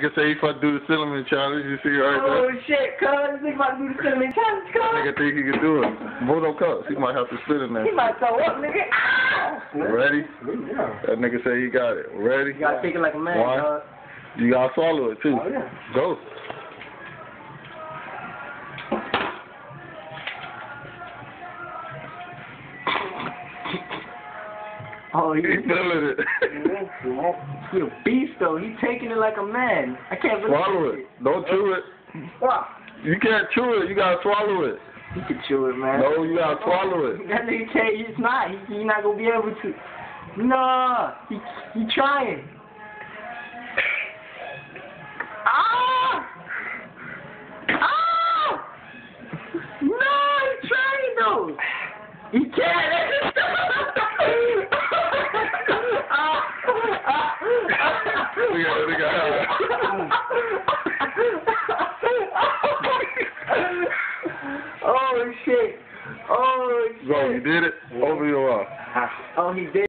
Nigga say he about to do the cinnamon challenge. You see right there? Oh shit, cuz. This nigga about to do the cinnamon challenge, cuz. Nigga think he can do it. Moto cups. He might have to spit in there. He might throw up, nigga. Ah! Ready? Yeah. That nigga say he got it. Ready? You gotta take it like a man, One. cuz. You gotta swallow it too. Oh, yeah. Go. Oh, He feeling it. He a beast though. He taking it like a man. I can't believe Swallow it. Don't chew it. Wow. You can't chew it. You gotta swallow it. He can chew it, man. No, you gotta swallow it. That nigga can't. He's not. He's not gonna be able to. Nah. He trying. Ah! Ah! No, he's trying though. He can't. Oh shit! Oh shit! Bro, you did it? Over your arm. Oh, he did.